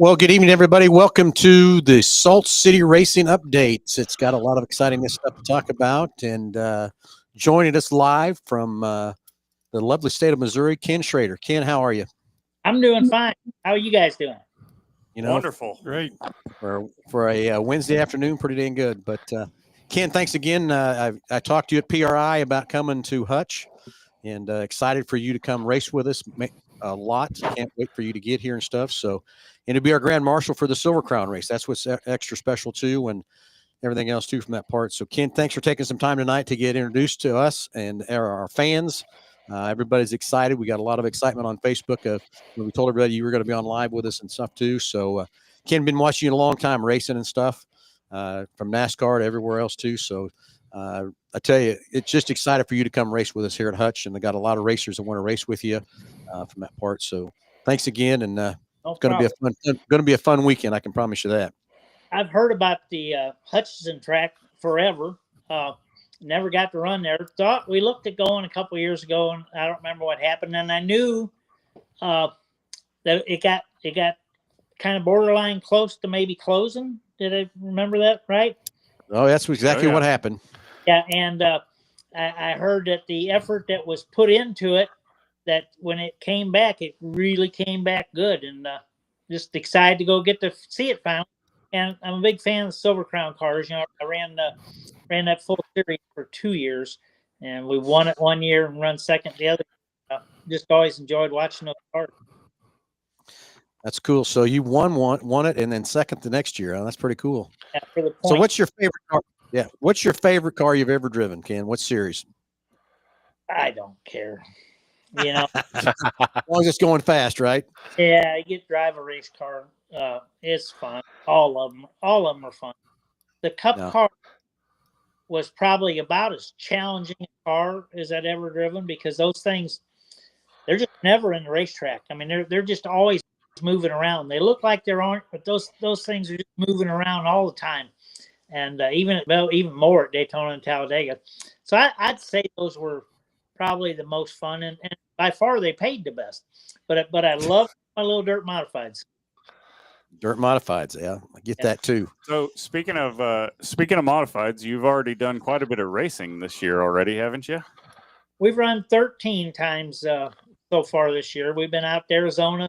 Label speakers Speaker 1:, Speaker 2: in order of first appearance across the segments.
Speaker 1: Well, good evening, everybody. Welcome to the Salt City Racing Updates. It's got a lot of exciting stuff to talk about. And joining us live from the lovely state of Missouri, Ken Schrader. Ken, how are you?
Speaker 2: I'm doing fine. How are you guys doing?
Speaker 1: You know,
Speaker 3: Wonderful.
Speaker 4: Great.
Speaker 1: for a Wednesday afternoon, pretty dang good. But Ken, thanks again. I talked to you at PRI about coming to Hutch, and excited for you to come race with us a lot. Can't wait for you to get here and stuff. So, and to be our grand marshal for the Silver Crown race. That's what's extra special too, and everything else too from that part. So, Ken, thanks for taking some time tonight to get introduced to us and our fans. Everybody's excited. We got a lot of excitement on Facebook. When we told everybody you were going to be on live with us and stuff too. So, Ken, been watching you a long time racing and stuff, from NASCAR to everywhere else too. So, I tell you, it's just excited for you to come race with us here at Hutch, and they got a lot of racers that want to race with you from that part. So, thanks again, and it's going to be a fun weekend. I can promise you that.
Speaker 2: I've heard about the Hutchinson track forever. Never got to run there. Thought we looked at going a couple years ago, and I don't remember what happened. And I knew that it got kind of borderline close to maybe closing. Did I remember that right?
Speaker 1: Oh, that's exactly what happened.
Speaker 2: Yeah, and I heard that the effort that was put into it, that when it came back, it really came back good, and just excited to go get to see it finally. And I'm a big fan of the Silver Crown cars. You know, I ran that full series for 2 years, and we won it 1 year and run second the other. Just always enjoyed watching those cars.
Speaker 1: That's cool. So you won it, and then second the next year. Huh? That's pretty cool.
Speaker 2: Yeah, for the point.
Speaker 1: So what's your favorite car? Yeah, what's your favorite car you've ever driven, Ken? What series?
Speaker 2: I don't care. You know,
Speaker 1: as long as it's going fast, right?
Speaker 2: Yeah, you get to drive a race car. It's fun. All of them are fun. The Cup car was probably about as challenging a car as I'd ever driven, because those things, they're just never in the racetrack. I mean, they're just always moving around. They look like they aren't, but those things are just moving around all the time. And even more at Daytona and Talladega. So I'd say those were probably the most fun, and by far they paid the best. But I love my little dirt modifieds.
Speaker 1: Dirt modifieds, yeah, I get that too.
Speaker 3: So speaking of modifieds, you've already done quite a bit of racing this year already, haven't you?
Speaker 2: We've run 13 times so far this year. We've been out to Arizona,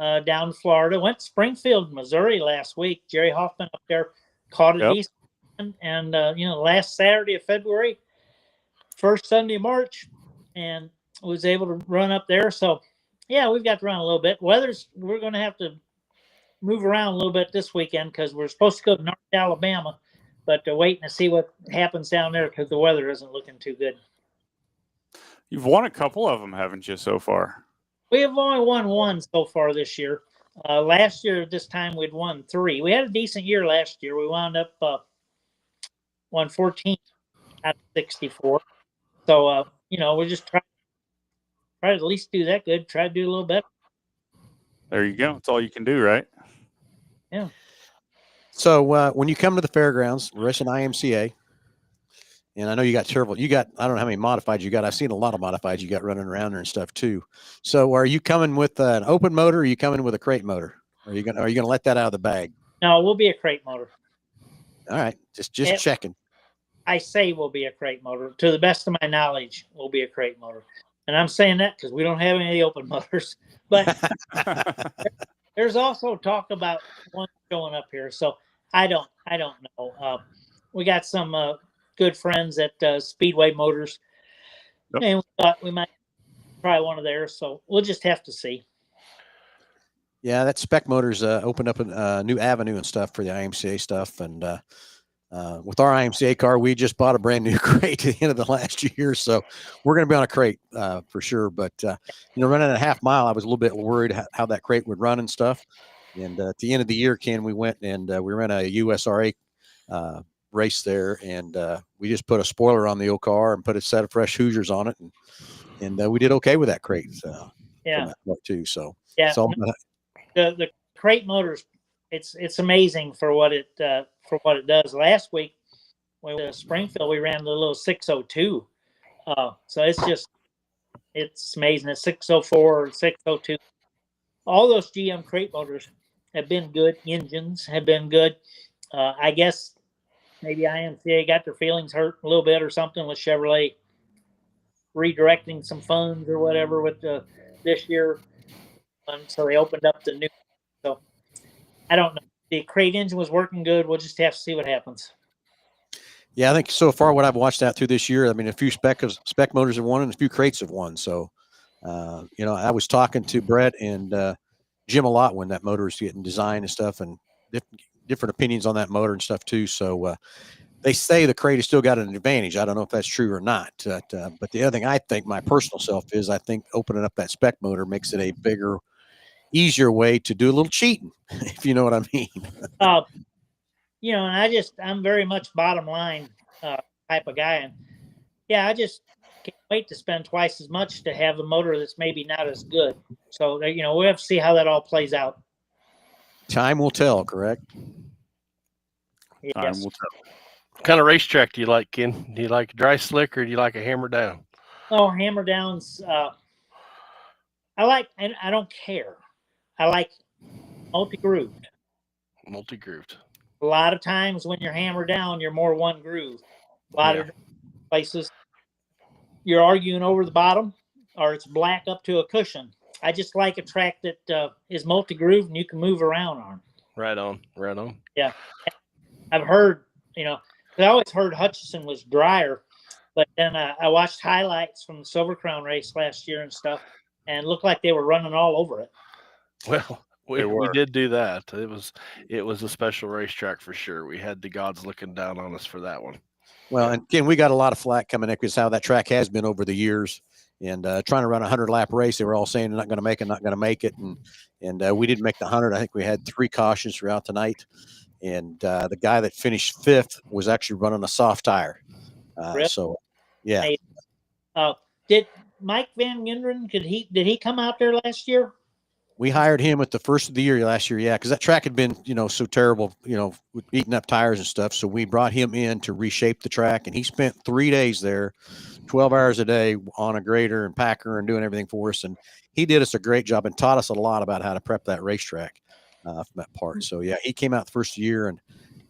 Speaker 2: down to Florida. Went to Springfield, Missouri last week. Jerry Hoffman up there caught a decent one. And last Saturday of February, first Sunday of March, and was able to run up there. So yeah, we've got to run a little bit. We're going to have to move around a little bit this weekend, because we're supposed to go to North Alabama, but waiting to see what happens down there, because the weather isn't looking too good.
Speaker 3: You've won a couple of them, haven't you, so far?
Speaker 2: We have only won one so far this year. Last year, this time, we'd won 3. We had a decent year last year. We wound up won 14 out of 64. So, we're just trying to at least do that good. Try to do a little better.
Speaker 3: There you go. That's all you can do, right?
Speaker 2: Yeah.
Speaker 1: So when you come to the fairgrounds, racing IMCA, and I know you got I don't know how many modifieds you got. I've seen a lot of modifieds you got running around there and stuff too. So are you coming with an open motor, or are you coming with a crate motor? Are you gonna let that out of the bag?
Speaker 2: No, we'll be a crate motor.
Speaker 1: All right, just checking.
Speaker 2: I say we'll be a crate motor. To the best of my knowledge, we'll be a crate motor. And I'm saying that because we don't have any open motors. But there's also talk about one showing up here. So I don't know. We got some good friends at Speedway Motors. Yep. And we thought we might try one of theirs. So we'll just have to see.
Speaker 1: Yeah, that Spec Motors opened up a new avenue and stuff for the IMCA stuff. And with our IMCA car, we just bought a brand new crate at the end of the last year. So we're going to be on a crate for sure. But, running a half mile, I was a little bit worried how that crate would run and stuff. And at the end of the year, Ken, we went and we ran a USRA race there. And we just put a spoiler on the old car and put a set of fresh Hoosiers on it. And we did okay with that crate.
Speaker 2: Yeah.
Speaker 1: Too. So
Speaker 2: yeah. The crate motors, it's amazing for what it does. Last week when we were in Springfield, we ran the little 602. So it's amazing. It's 604 or 602. All those GM crate motors have been good. Engines have been good. I guess maybe IMCA got their feelings hurt a little bit or something with Chevrolet redirecting some funds or whatever with this year, so they opened up the new. So I don't know. The crate engine was working good. We'll just have to see what happens.
Speaker 1: Yeah, I think so far what I've watched out through this year, I mean, a few spec motors have won and a few crates have won. So, I was talking to Brett and Jim a lot when that motor was getting designed and stuff, and different opinions on that motor and stuff too. So they say the crate has still got an advantage. I don't know if that's true or not. But the other thing I think, my personal self, is I think opening up that spec motor makes it a bigger, easier way to do a little cheating, if you know what I mean.
Speaker 2: And I'm very much bottom line type of guy. And yeah, I just can't wait to spend twice as much to have a motor that's maybe not as good. So, we'll have to see how that all plays out.
Speaker 1: Time will tell, correct?
Speaker 2: Yes.
Speaker 3: Time will tell.
Speaker 4: What kind of racetrack do you like, Ken? Do you like a dry slick or do you like a hammer down?
Speaker 2: Oh, hammer downs. I like, and I don't care. I like multi-grooved.
Speaker 4: Multi-grooved.
Speaker 2: A lot of times when you're hammer down, you're more one groove. A lot of places you're arguing over the bottom, or it's black up to a cushion. I just like a track that is multi-grooved and you can move around on.
Speaker 4: Right on.
Speaker 2: Yeah. I've heard, I always heard Hutchinson was drier, but then I watched highlights from the Silver Crown race last year and stuff, and it looked like they were running all over it.
Speaker 4: Well, we did do that. It was a special racetrack for sure. We had the gods looking down on us for that one.
Speaker 1: Well, and Ken, we got a lot of flack coming in because how that track has been over the years, and trying to run a 100-lap race, they were all saying they're not going to make it, and we didn't make the 100. I think we had 3 cautions throughout the night, and the guy that finished 5th was actually running a soft tire.
Speaker 2: Really?
Speaker 1: So, yeah.
Speaker 2: Hey, did Mike Van Genderen, did he come out there last year?
Speaker 1: We hired him at the first of the year last year, yeah, because that track had been, so terrible, with eating up tires and stuff. So we brought him in to reshape the track, and he spent 3 days there, 12 hours a day on a grader and packer and doing everything for us. And he did us a great job and taught us a lot about how to prep that racetrack from that part. So, yeah, he came out the first year,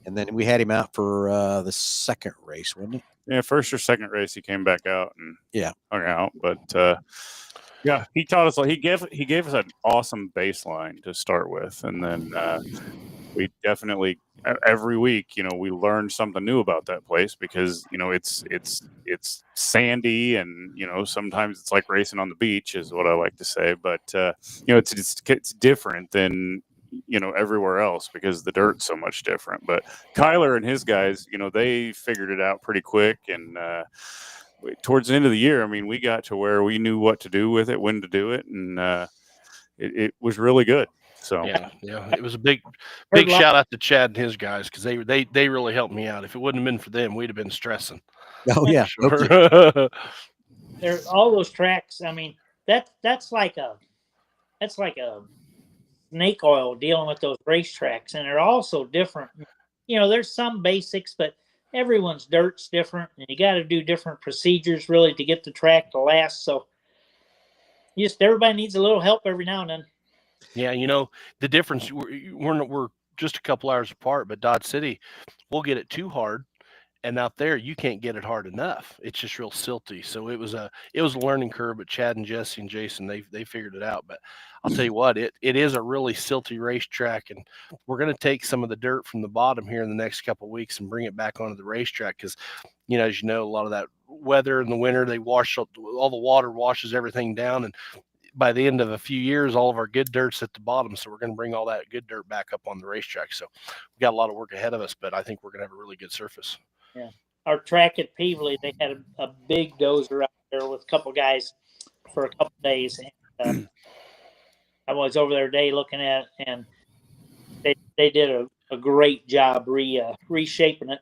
Speaker 1: and then we had him out for the second race, wasn't it?
Speaker 3: Yeah, first or second race, he came back out and hung out. But yeah, he taught us. He gave us an awesome baseline to start with, and then we definitely every week, we learned something new about that place because it's sandy and sometimes it's like racing on the beach is what I like to say. But it's different than everywhere else because the dirt's so much different. But Kyler and his guys, they figured it out pretty quick. And towards the end of the year, I mean, we got to where we knew what to do with it, when to do it, and it was really good. So
Speaker 4: yeah, it was a big shout out to Chad and his guys because they really helped me out. If it wouldn't have been for them, we'd have been stressing.
Speaker 1: Oh yeah,
Speaker 4: sure.
Speaker 2: There's all those tracks. I mean, that's like a snake oil dealing with those racetracks, and they're all so different. There's some basics, but everyone's dirt's different, and you got to do different procedures really to get the track to last. So, everybody needs a little help every now and then.
Speaker 4: Yeah, the difference. We're just a couple hours apart, but Dodge City, we'll get it too hard, and out there you can't get it hard enough. It's just real silty. So it was a learning curve. But Chad and Jesse and Jason, they figured it out. But I'll tell you what, it is a really silty racetrack, and we're going to take some of the dirt from the bottom here in the next couple of weeks and bring it back onto the racetrack because, as you know, a lot of that weather in the winter, they wash up, all the water washes everything down, and by the end of a few years, all of our good dirt's at the bottom. So we're going to bring all that good dirt back up on the racetrack. So we got a lot of work ahead of us, but I think we're going to have a really good surface.
Speaker 2: Yeah. Our track at Peevely, they had a big dozer out there with a couple guys for a couple days. And, I was over there today looking at it, and they did a great job reshaping it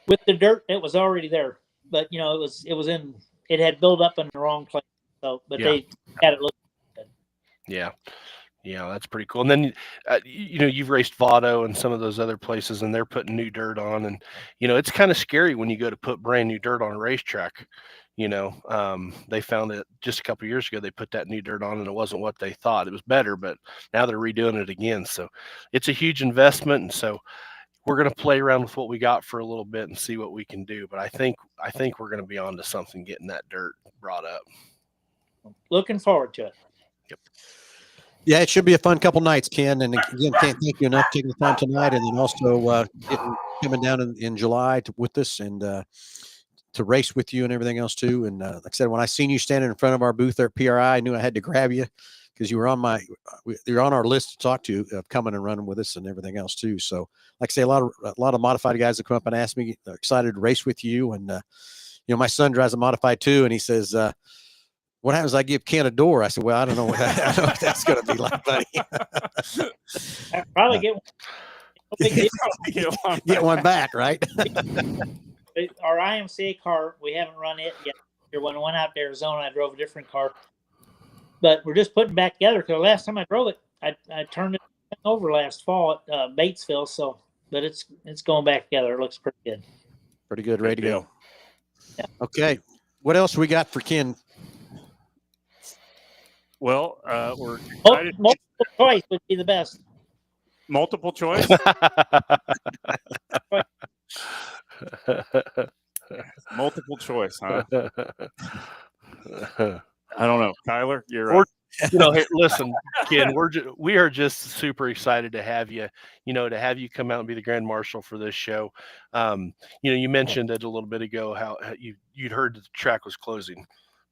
Speaker 2: with the dirt that was already there. But it had built up in the wrong place. So, but they had it look good.
Speaker 4: Yeah, that's pretty cool. And then, you've raced Votto and some of those other places, and they're putting new dirt on. And, it's kind of scary when you go to put brand new dirt on a racetrack. They found it just a couple of years ago. They put that new dirt on, and it wasn't what they thought. It was better, but now they're redoing it again. So it's a huge investment, and so we're going to play around with what we got for a little bit and see what we can do. But I think we're going to be on to something getting that dirt brought up.
Speaker 2: Looking forward to it.
Speaker 4: Yep.
Speaker 1: Yeah, it should be a fun couple nights, Ken. And again, can't thank you enough for taking the time tonight, and then also coming down in July with us and to race with you and everything else too. And like I said, when I seen you standing in front of our booth there at PRI, I knew I had to grab you because you're on our list to talk to of coming and running with us and everything else too. So, like I say, a lot of modified guys that come up and ask me, they're excited to race with you. And my son drives a modified too, and he says, what happens if I give Ken a door? I said, well, I don't know what that's going to be like, buddy.
Speaker 2: I'll probably get one.
Speaker 1: Get one back, right?
Speaker 2: Our IMCA car, we haven't run it yet. When I went out to Arizona, I drove a different car. But we're just putting back together because last time I drove it, I turned it over last fall at Batesville. But it's going back together. It looks pretty good.
Speaker 1: Pretty good, ready to go.
Speaker 2: Yeah.
Speaker 1: Okay. What else we got for Ken?
Speaker 3: Well, we're excited.
Speaker 2: Multiple choice would be the best.
Speaker 3: Multiple choice? Multiple choice, huh? I don't know. Tyler, you're right.
Speaker 4: Hey, listen, Ken, we are just super excited to have you, to have you come out and be the Grand Marshal for this show. You mentioned it a little bit ago, how you'd heard that the track was closing.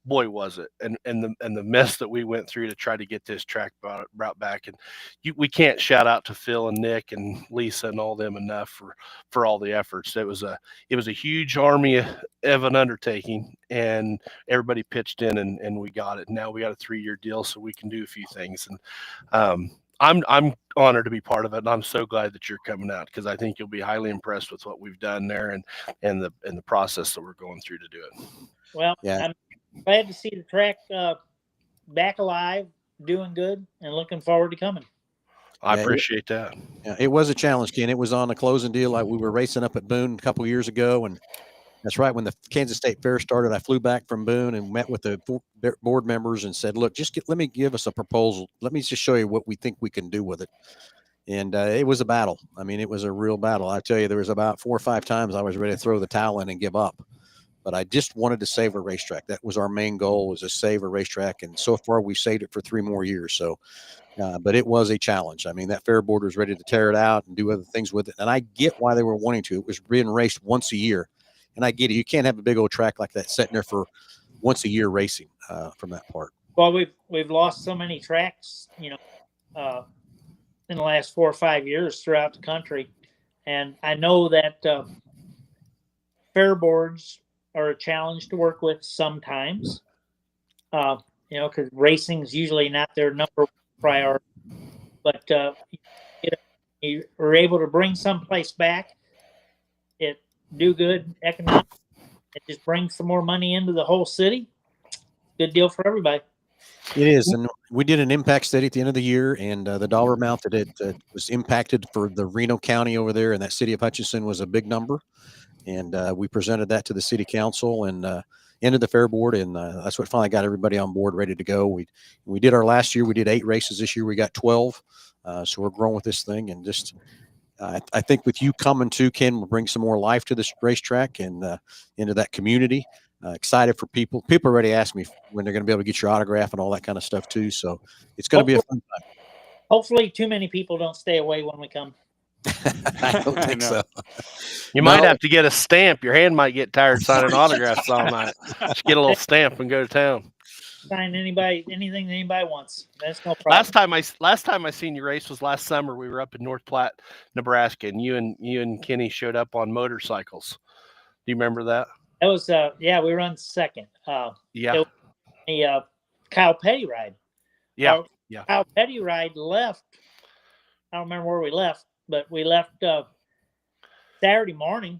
Speaker 4: Boy, was it. And the mess that we went through to try to get this track brought back. And we can't shout out to Phil and Nick and Lisa and all them enough for all the efforts. It was a huge army of an undertaking, and everybody pitched in and we got it. Now we got a 3-year deal, so we can do a few things. And I'm honored to be part of it, and I'm so glad that you're coming out because I think you'll be highly impressed with what we've done there and the process that we're going through to do it.
Speaker 2: Well,
Speaker 1: yeah.
Speaker 2: I'm glad to see the track back alive, doing good, and looking forward to coming.
Speaker 4: I appreciate that.
Speaker 1: Yeah, it was a challenge, Ken. It was on a closing deal. We were racing up at Boone a couple of years ago, and that's right when the Kansas State Fair started. I flew back from Boone and met with the board members and said, "Look, let me give us a proposal. Let me just show you what we think we can do with it." And it was a battle. I mean, it was a real battle. I tell you, there was about 4 or 5 times I was ready to throw the towel in and give up. But I just wanted to save a racetrack. That was our main goal, was to save a racetrack. And so far, we saved it for 3 more years. So, but it was a challenge. I mean, that fair board was ready to tear it out and do other things with it. And I get why they were wanting to. It was being raced once a year. And I get it. You can't have a big old track like that sitting there for once a year racing from that part.
Speaker 2: Well, we've lost so many tracks, in the last 4 or 5 years throughout the country. And I know that fair boards are a challenge to work with sometimes, because racing is usually not their number 1 priority. But you were able to bring someplace back, it do good economic, it just brings some more money into the whole city. Good deal for everybody.
Speaker 1: It is, and we did an impact study at the end of the year, and the dollar amount that it was impacted for the Reno County over there and that city of Hutchinson was a big number. And we presented that to the city council and ended the fair board, and that's what finally got everybody on board, ready to go. We did our last year. We did 8 races this year. We got 12, so we're growing with this thing. And just I think with you coming too, Ken, will bring some more life to this racetrack and into that community. Excited for people. People already ask me when they're going to be able to get your autograph and all that kind of stuff too. So it's going to be a fun time.
Speaker 2: Hopefully, too many people don't stay away when we come.
Speaker 1: I don't think so.
Speaker 4: You might have to get a stamp. Your hand might get tired signing autographs all night. Just get a little stamp and go to town.
Speaker 2: Sign anything anybody wants. That's no problem.
Speaker 4: Last time I seen you race was last summer. We were up in North Platte, Nebraska, and you and Kenny showed up on motorcycles. Do you remember that?
Speaker 2: That was we run second. The Kyle Petty ride.
Speaker 4: Yeah.
Speaker 2: Kyle Petty ride left. I don't remember where we left, but we left Saturday morning,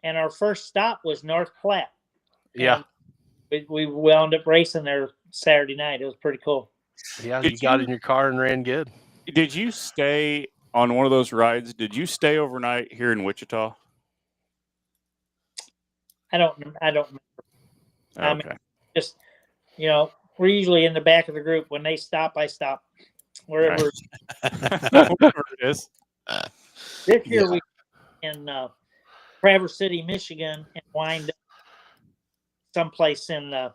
Speaker 2: and our first stop was North Platte.
Speaker 4: Yeah.
Speaker 2: We wound up racing there Saturday night. It was pretty cool.
Speaker 4: Yeah, you got in your car and ran good.
Speaker 3: Did you stay on one of those rides? Did you stay overnight here in Wichita?
Speaker 2: I don't remember. I mean, just, we're usually in the back of the group. When they stop, I stop. Wherever
Speaker 3: it is.
Speaker 2: This year we in Traverse City, Michigan, and wind up someplace in the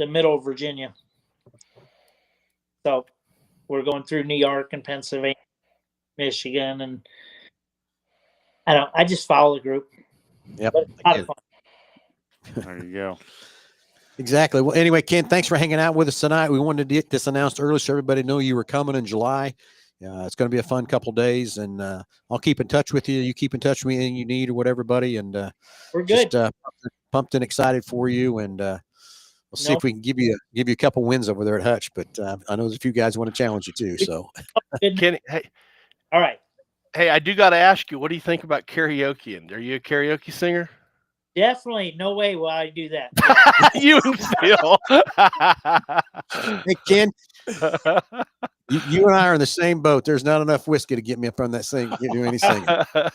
Speaker 2: middle of Virginia. So we're going through New York and Pennsylvania, Michigan, and I just follow the group.
Speaker 1: Yep.
Speaker 2: But it's a lot of fun.
Speaker 3: There you go.
Speaker 1: Exactly. Well, anyway, Ken, thanks for hanging out with us tonight. We wanted to get this announced early so everybody knew you were coming in July. It's going to be a fun couple of days, and I'll keep in touch with you. You keep in touch with me, anything you need or whatever, buddy. And
Speaker 2: we're good.
Speaker 1: Just pumped and excited for you, and we'll see if we can give you a couple wins over there at Hutch. But I know there's a few guys who want to challenge you too. So,
Speaker 4: Kenny, hey,
Speaker 2: all right.
Speaker 4: Hey, I do got to ask you, what do you think about karaoke? And are you a karaoke singer?
Speaker 2: Definitely. No way will I do that.
Speaker 4: You and Phil.
Speaker 1: Hey, Ken, you and I are in the same boat. There's not enough whiskey to get me up on that sing. Do any singing.
Speaker 2: Of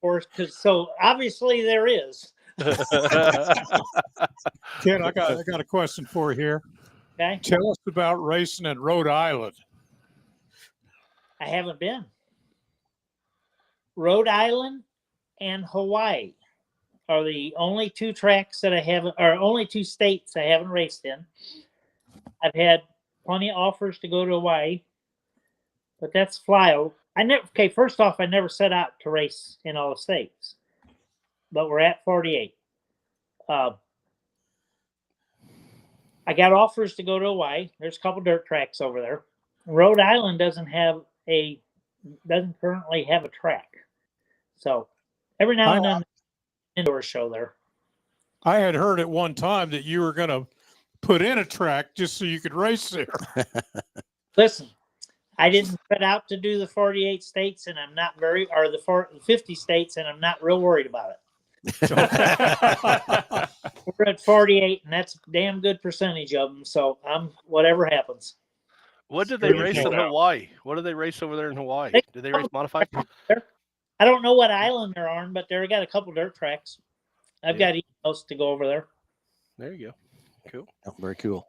Speaker 2: course, so obviously there is.
Speaker 5: Ken, I got a question for you here.
Speaker 2: Okay.
Speaker 5: Tell us about racing in Rhode Island.
Speaker 2: I haven't been. Rhode Island and Hawaii are the only two tracks that I haven't, or only two states I haven't raced in. I've had plenty of offers to go to Hawaii, but that's flyover. First off, I never set out to race in all the states, but we're at 48. I got offers to go to Hawaii. There's a couple dirt tracks over there. Rhode Island doesn't currently have a track. So every now and then, indoor show there.
Speaker 5: I had heard at one time that you were going to put in a track just so you could race there.
Speaker 2: Listen, I didn't set out to do the 48 states, and I'm not the 50 states, and I'm not real worried about it. We're at 48, and that's a damn good percentage of them. So I'm whatever happens.
Speaker 4: What did they race in Hawaii? What do they race over there in Hawaii? Did they race modified?
Speaker 2: I don't know what island they're on, but they've got a couple dirt tracks. I've got emails to go over there.
Speaker 4: There you go. Cool.
Speaker 1: Oh, very cool.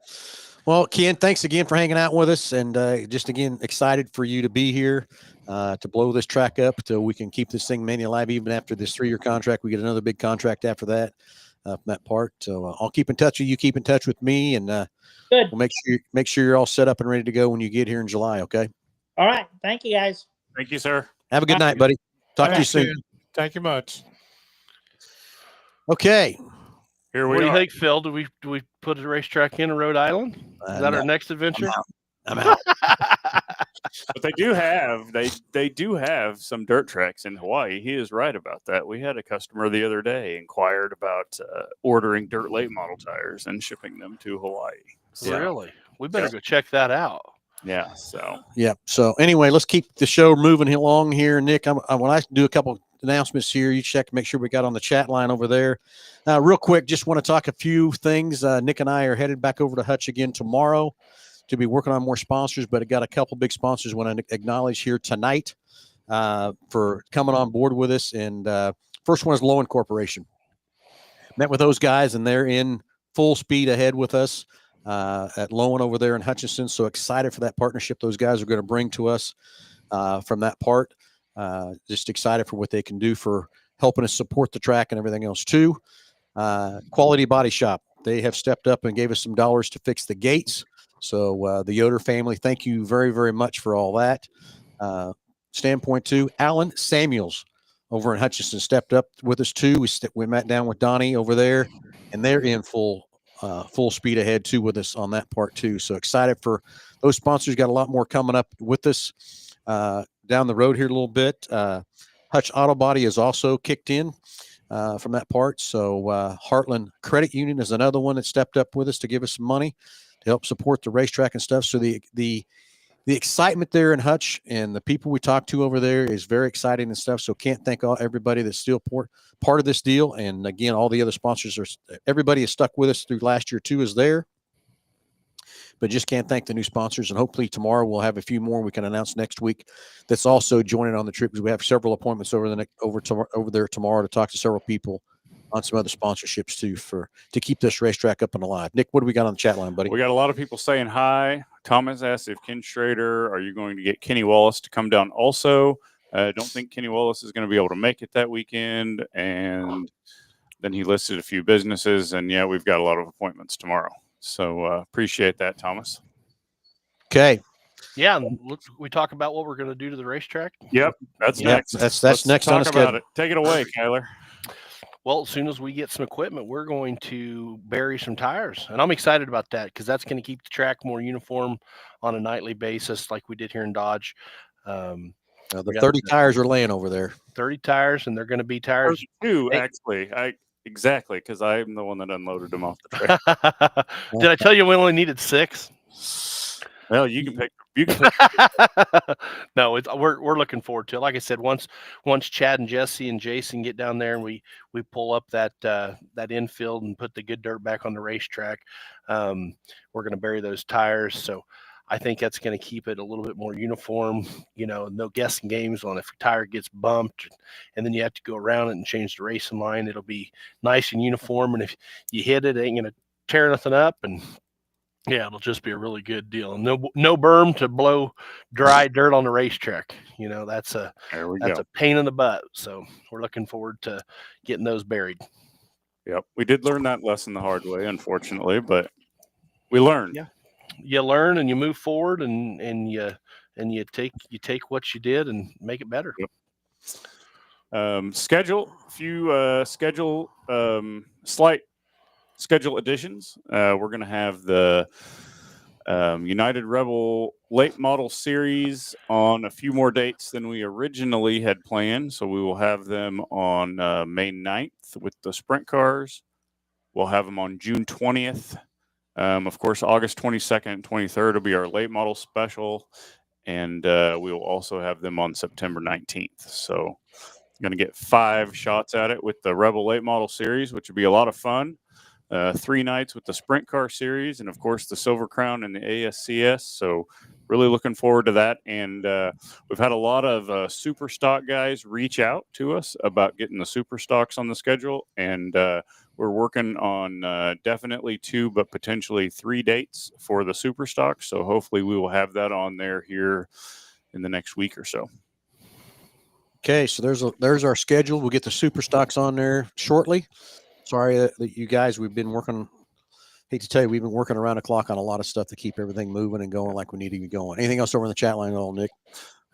Speaker 1: Well, Ken, thanks again for hanging out with us, and just again excited for you to be here to blow this track up so we can keep this thing mainly alive even after this 3-year contract. We get another big contract after that from that part. So I'll keep in touch with you. Keep in touch with me, and
Speaker 2: good.
Speaker 1: We'll make sure you're all set up and ready to go when you get here in July. Okay.
Speaker 2: All right. Thank you, guys.
Speaker 3: Thank you, sir.
Speaker 1: Have a good night, buddy. Talk to you soon.
Speaker 5: Thank you much.
Speaker 1: Okay.
Speaker 3: Here we
Speaker 4: What do
Speaker 3: are.
Speaker 4: you think, Phil? Do we put a racetrack in Rhode Island? Is that our next adventure?
Speaker 1: I'm out.
Speaker 3: But they do have some dirt tracks in Hawaii. He is right about that. We had a customer the other day inquired about ordering dirt late model tires and shipping them to Hawaii.
Speaker 4: So, really? We better go check that out.
Speaker 3: Yeah. So.
Speaker 1: Yeah. So anyway, let's keep the show moving along here, Nick. When I do a couple announcements here, you check to make sure we got on the chat line over there. Real quick, just want to talk a few things. Nick and I are headed back over to Hutch again tomorrow to be working on more sponsors, but I got a couple big sponsors I want to acknowledge here tonight for coming on board with us. And first one is Lowen Corporation. Met with those guys, and they're in full speed ahead with us at Lowen over there in Hutchinson. So excited for that partnership those guys are going to bring to us from that part. Just excited for what they can do for helping us support the track and everything else too. Quality Body Shop. They have stepped up and gave us some dollars to fix the gates. So the Yoder family, thank you very, very much for all that. Standpoint two, Alan Samuels over in Hutchinson stepped up with us too. We met down with Donnie over there, and they're in full speed ahead too with us on that part too. So excited for those sponsors. Got a lot more coming up with us down the road here a little bit. Hutch Auto Body is also kicked in from that part. So Heartland Credit Union is another one that stepped up with us to give us some money to help support the racetrack and stuff. So the excitement there in Hutch and the people we talk to over there is very exciting and stuff. So can't thank everybody that's still part of this deal. And again, all the other sponsors everybody is stuck with us through last year too is there. But just can't thank the new sponsors. And hopefully tomorrow we'll have a few more we can announce next week that's also joining on the trip, because we have several appointments over there tomorrow to talk to several people on some other sponsorships too to keep this racetrack up and alive. Nick, what do we got on the chat line, buddy?
Speaker 3: We got a lot of people saying hi. Thomas asked if Ken Schrader, are you going to get Kenny Wallace to come down also? I don't think Kenny Wallace is going to be able to make it that weekend. And then he listed a few businesses, and yeah, we've got a lot of appointments tomorrow. So appreciate that, Thomas.
Speaker 1: Okay.
Speaker 4: Yeah, we talk about what we're going to do to the racetrack.
Speaker 3: Yep, that's next.
Speaker 1: That's next on the schedule.
Speaker 3: Take it away, Kyler.
Speaker 4: Well, as soon as we get some equipment, we're going to bury some tires, and I'm excited about that because that's going to keep the track more uniform on a nightly basis, like we did here in Dodge.
Speaker 1: The 30 tires are laying over there.
Speaker 4: 30 tires, and they're going to be tires.
Speaker 3: 32, actually. Exactly, because I'm the one that unloaded them off the track.
Speaker 4: Did I tell you we only needed 6?
Speaker 3: Well, you can pick.
Speaker 4: No, we're looking forward to it. Like I said, once Chad and Jesse and Jason get down there and we pull up that infield and put the good dirt back on the racetrack, we're going to bury those tires. So I think that's going to keep it a little bit more uniform. No guessing games on if a tire gets bumped and then you have to go around it and change the racing line. It'll be nice and uniform, and if you hit it ain't going to tear nothing up. And yeah, it'll just be a really good deal. And no berm to blow dry dirt on the racetrack. That's a pain in the butt. So we're looking forward to getting those buried.
Speaker 3: Yep, we did learn that lesson the hard way, unfortunately, but we learned.
Speaker 4: Yeah, you learn and you move forward, and you take what you did and make it better.
Speaker 3: Yep. Slight schedule additions. We're going to have the United Rebel late model series on a few more dates than we originally had planned. So we will have them on May 9th with the sprint cars. We'll have them on June 20th. Of course, August 22nd and 23rd will be our late model special. And we will also have them on September 19th. So going to get 5 shots at it with the Rebel late model series, which will be a lot of fun. 3 nights with the sprint car series, and of course the Silver Crown and the ASCS. So really looking forward to that. And we've had a lot of super stock guys reach out to us about getting the super stocks on the schedule. And we're working on definitely 2, but potentially 3 dates for the super stocks. So hopefully we will have that on there here in the next week or so.
Speaker 1: Okay. So there's our schedule. We'll get the super stocks on there shortly. Sorry that you guys, we've been working around the clock on a lot of stuff to keep everything moving and going like we need to be going. Anything else over in the chat line at all, Nick?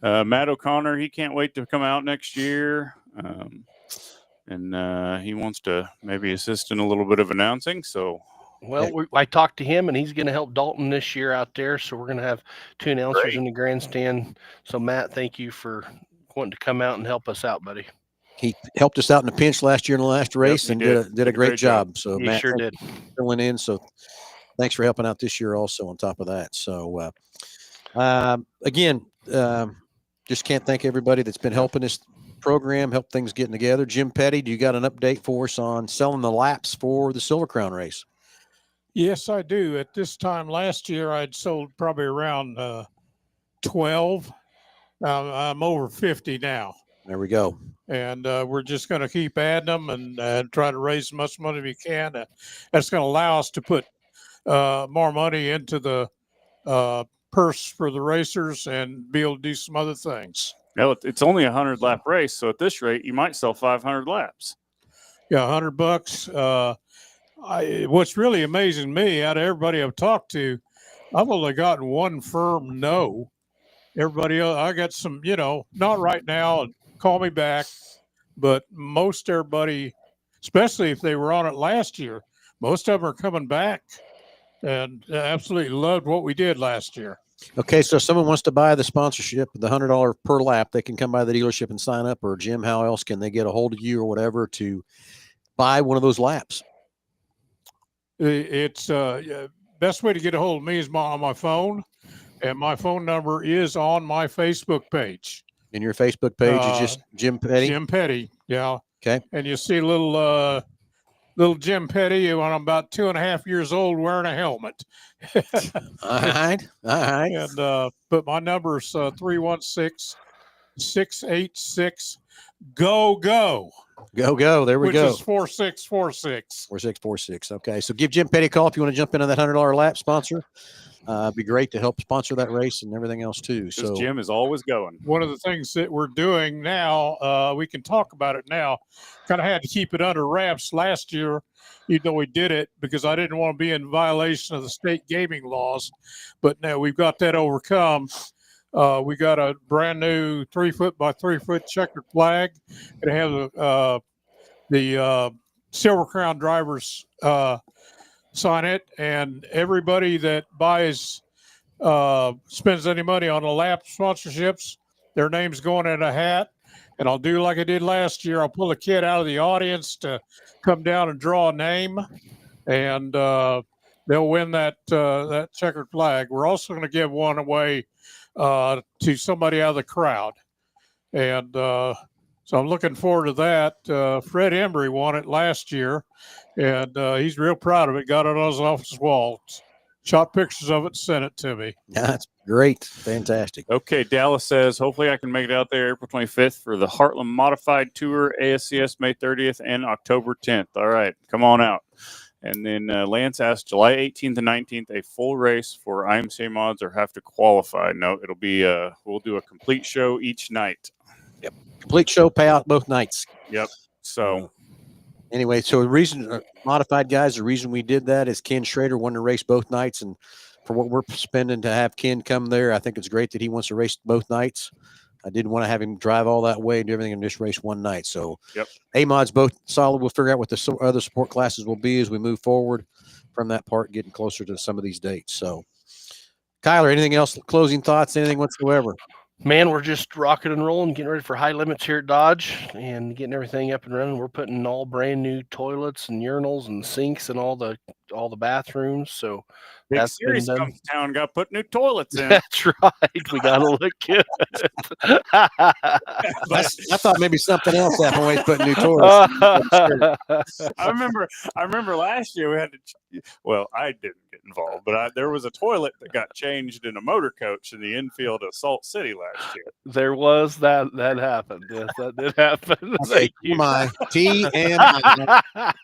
Speaker 3: Matt O'Connor, he can't wait to come out next year. And he wants to maybe assist in a little bit of announcing. So,
Speaker 4: I talked to him, and he's going to help Dalton this year out there. So we're going to have 2 announcers in the grandstand. So Matt, thank you for wanting to come out and help us out, buddy.
Speaker 1: He helped us out in the pinch last year in the last race and did a great job. So
Speaker 4: he
Speaker 1: Matt
Speaker 4: sure did.
Speaker 1: Filling in. So thanks for helping out this year also on top of that. So again, just can't thank everybody that's been helping this program, help things getting together. Jim Petty, do you got an update for us on selling the laps for the Silver Crown race?
Speaker 5: Yes, I do. At this time last year, I'd sold probably around 12. I'm over 50 now.
Speaker 1: There we go.
Speaker 5: And we're just going to keep adding them and try to raise as much money as we can. That's going to allow us to put more money into the purse for the racers and be able to do some other things.
Speaker 3: Well, it's only a 100-lap race, so at this rate, you might sell 500 laps.
Speaker 5: Yeah, $100. What's really amazing me, out of everybody I've talked to, I've only gotten one firm no. Everybody else, I got some, not right now, call me back. But most everybody, especially if they were on it last year, most of them are coming back and absolutely loved what we did last year.
Speaker 1: Okay, so if someone wants to buy the sponsorship, the $100 per lap, they can come by the dealership and sign up. Or Jim, how else can they get a hold of you or whatever to buy one of those laps?
Speaker 5: It's best way to get a hold of me is on my phone, and my phone number is on my Facebook page.
Speaker 1: And your Facebook page is just Jim Petty?
Speaker 5: Jim Petty, yeah.
Speaker 1: Okay.
Speaker 5: And you see little Jim Petty when I'm about 2.5 years old wearing a helmet.
Speaker 1: All right.
Speaker 5: And but my number is 316 686 go go.
Speaker 1: Go. There we
Speaker 5: which
Speaker 1: go.
Speaker 5: is 4646.
Speaker 1: 4646. Okay. So give Jim Petty a call if you want to jump into that $100 lap sponsor. It'd be great to help sponsor that race and everything else too. So
Speaker 3: Jim is always going.
Speaker 5: One of the things that we're doing now, we can talk about it now. Kind of had to keep it under wraps last year, even though we did it because I didn't want to be in violation of the state gaming laws. But now we've got that overcome. We got a brand new 3-foot by 3-foot checkered flag. It has the Silver Crown drivers sign it, and everybody that spends any money on the lap sponsorships, their name's going in a hat. And I'll do like I did last year. I'll pull a kid out of the audience to come down and draw a name, and they'll win that checkered flag. We're also going to give one away to somebody out of the crowd. And so I'm looking forward to that. Fred Embry won it last year, and he's real proud of it. Got it on his office wall. Shot pictures of it, sent it to me.
Speaker 1: That's great. Fantastic.
Speaker 3: Okay, Dallas says, hopefully I can make it out there April 25th for the Heartland Modified Tour, ASCS May 30th and October 10th. All right, come on out. And then Lance asked, July 18th and 19th, a full race for IMCA mods or have to qualify? No, it'll be, we'll do a complete show each night.
Speaker 1: Yep. Complete show, pay out both nights.
Speaker 3: Yep. So
Speaker 1: anyway, so the reason modified guys, the reason we did that is Ken Schrader wanted to race both nights, and for what we're spending to have Ken come there, I think it's great that he wants to race both nights. I didn't want to have him drive all that way and do everything and just race one night. So A-mods both solid. We'll figure out what the other support classes will be as we move forward from that part, getting closer to some of these dates. So Kyler, anything else, closing thoughts, anything whatsoever?
Speaker 4: Man, we're just rocking and rolling, getting ready for high limits here at Dodge and getting everything up and running. We're putting all brand new toilets and urinals and sinks and all the bathrooms. So
Speaker 3: Big
Speaker 4: that's
Speaker 3: series
Speaker 4: been done.
Speaker 3: comes to town, got to put new toilets in.
Speaker 4: That's right. We got to look good.
Speaker 1: I thought maybe something else happened when we put new toilets.
Speaker 3: I remember last year we had to. Well, I didn't get involved, but there was a toilet that got changed in a motor coach in the infield of Salt City last year.
Speaker 4: There was that happened. Yes, that did happen. Thank you.
Speaker 1: My TMI.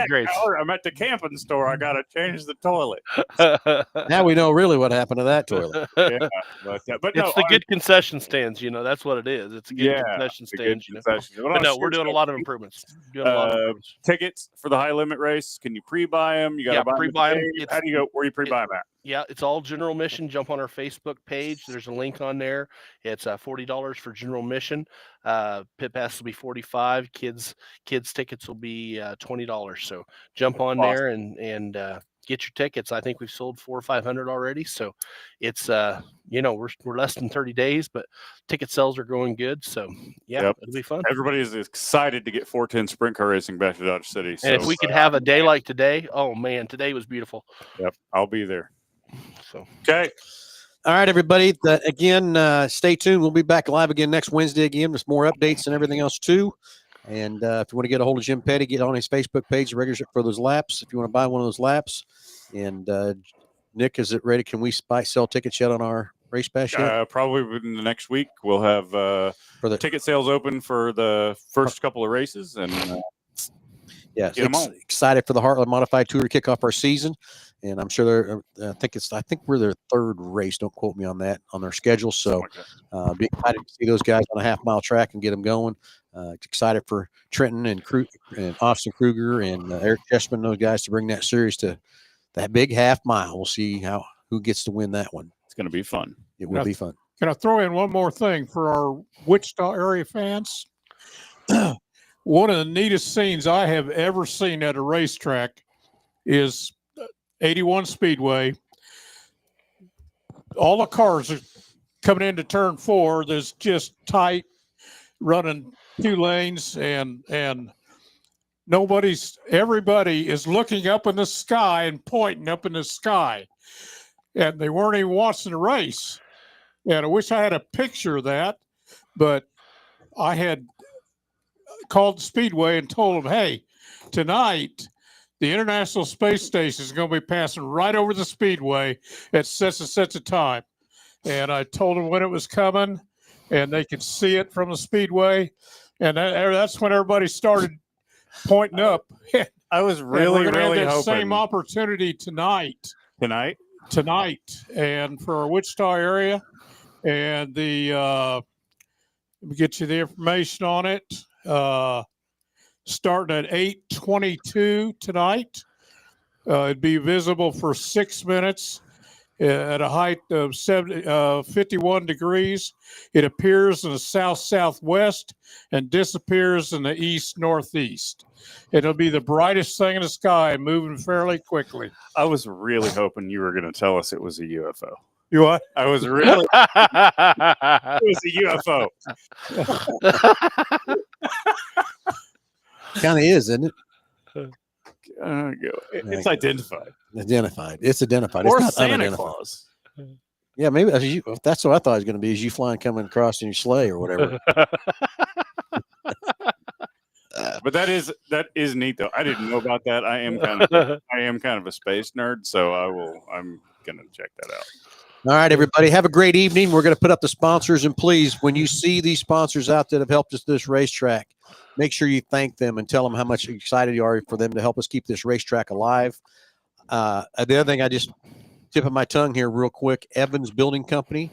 Speaker 3: Great. I'm at the camping store. I got to change the toilet.
Speaker 1: Now we know really what happened to that toilet.
Speaker 3: Yeah, but
Speaker 4: it's the good concession stands. That's what it is. It's a good concession stand. But no, we're doing a lot of improvements.
Speaker 3: Tickets for the high limit race. Can you pre-buy them? You got to
Speaker 4: pre-buy them.
Speaker 3: How do you go? Where you pre-buy them at?
Speaker 4: Yeah, it's all general admission. Jump on our Facebook page. There's a link on there. It's $40 for general admission. Pit pass will be $45. Kids tickets will be $20. So jump on there and get your tickets. I think we've sold 400 or 500 already. So it's we're less than 30 days, but ticket sales are going good. So it'll be fun.
Speaker 3: Everybody is excited to get 410 sprint car racing back to Dodge City.
Speaker 4: And if we could have a day like today, oh man, today was beautiful.
Speaker 3: Yep, I'll be there.
Speaker 4: So
Speaker 3: okay.
Speaker 1: All right, everybody. Again, stay tuned. We'll be back live again next Wednesday again with more updates and everything else too. And if you want to get a hold of Jim Petty, get on his Facebook page, register for those laps if you want to buy one of those laps. And Nick, is it ready? Can we sell tickets yet on our race pass yet?
Speaker 3: Probably within the next week. We'll have for the ticket sales open for the first couple of races. And
Speaker 1: yes, excited for the Heartland Modified Tour to kick off our season. And I'm sure I think we're their third race. Don't quote me on that on their schedule. So be excited to see those guys on a half-mile track and get them going. Excited for Trenton and Austin Kruger and Eric Chessman, those guys, to bring that series to that big half mile. We'll see who gets to win that one.
Speaker 3: It's going to be fun.
Speaker 1: It will be fun.
Speaker 5: Can I throw in one more thing for our Wichita area fans? One of the neatest scenes I have ever seen at a racetrack is 81 Speedway. All the cars are coming into turn 4. There's just tight running 2 lanes and everybody is looking up in the sky and pointing up in the sky. And they weren't even watching the race. And I wish I had a picture of that, but I had called the Speedway and told them, hey, tonight the International Space Station is going to be passing right over the Speedway at such and such a time. and I told them when it was coming, and they could see it from the speedway, and that's when everybody started pointing up.
Speaker 3: I was really
Speaker 5: have that
Speaker 3: hoping
Speaker 5: same opportunity tonight, and for our Wichita area, and the let me get you the information on it. Starting at 8:22 tonight. It'd be visible for 6 minutes at a height of 51 degrees. It appears in the south-southwest and disappears in the east-northeast. It'll be the brightest thing in the sky, moving fairly quickly.
Speaker 3: I was really hoping you were going to tell us it was a UFO.
Speaker 5: You what?
Speaker 3: I was really. It was a UFO.
Speaker 1: Kind of is, isn't it?
Speaker 3: It's identified.
Speaker 1: It's identified.
Speaker 3: Or
Speaker 1: it's not
Speaker 3: Santa
Speaker 1: unidentified.
Speaker 3: Claus.
Speaker 1: Yeah, maybe that's what I thought it was going to be. Is you flying, coming across in your sleigh or whatever.
Speaker 3: But that is neat though. I didn't know about that. I am kind of a space nerd, so I'm gonna check that out.
Speaker 1: All right, everybody, have a great evening. We're going to put up the sponsors, and please, when you see these sponsors out that have helped us this racetrack, make sure you thank them and tell them how much excited you are for them to help us keep this racetrack alive. The other thing, I just tip of my tongue here real quick, Evans Building Company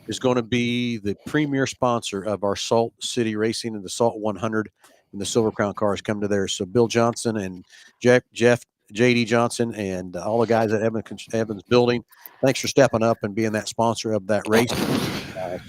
Speaker 1: is going to be the premier sponsor of our Salt City Racing and the Salt 100 and the Silver Crown cars come to there. So Bill Johnson and Jeff J.D. Johnson and all the guys at Evans Building, thanks for stepping up and being that sponsor of that race.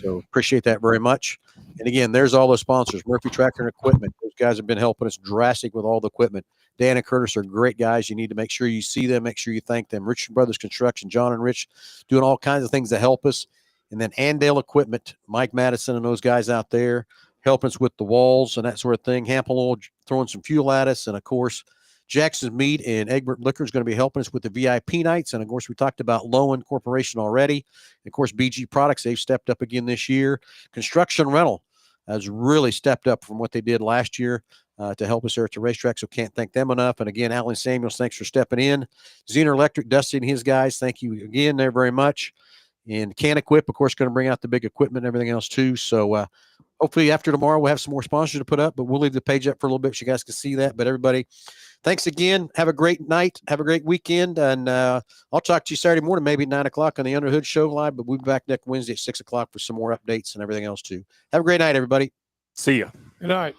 Speaker 1: So appreciate that very much. And again, there's all those sponsors, Murphy Tractor and Equipment. Those guys have been helping us drastic with all the equipment. Dan and Curtis are great guys. You need to make sure you see them, make sure you thank them. Richard Brothers Construction, John and Rich doing all kinds of things to help us. And then Andale Equipment, Mike Madison and those guys out there helping us with the walls and that sort of thing. Hampel Oil throwing some fuel at us. And of course, Jackson's Meat and Egbert Liquor is going to be helping us with the VIP nights. And of course, we talked about Lowen Corporation already. And of course, BG Products, they've stepped up again this year. Construction Rental has really stepped up from what they did last year to help us there at the racetrack. So can't thank them enough. And again, Alan Samuels, thanks for stepping in. Zener Electric, Dusty and his guys, thank you again there very much. And Can Equip, of course, going to bring out the big equipment and everything else too. So hopefully after tomorrow, we'll have some more sponsors to put up, but we'll leave the page up for a little bit so you guys can see that. But everybody, thanks again. Have a great night. Have a great weekend. And I'll talk to you Saturday morning, maybe at 9 o'clock on the Under Hood Show live, but we'll be back next Wednesday at 6 o'clock for some more updates and everything else too. Have a great night, everybody.
Speaker 3: See ya.
Speaker 5: Good night.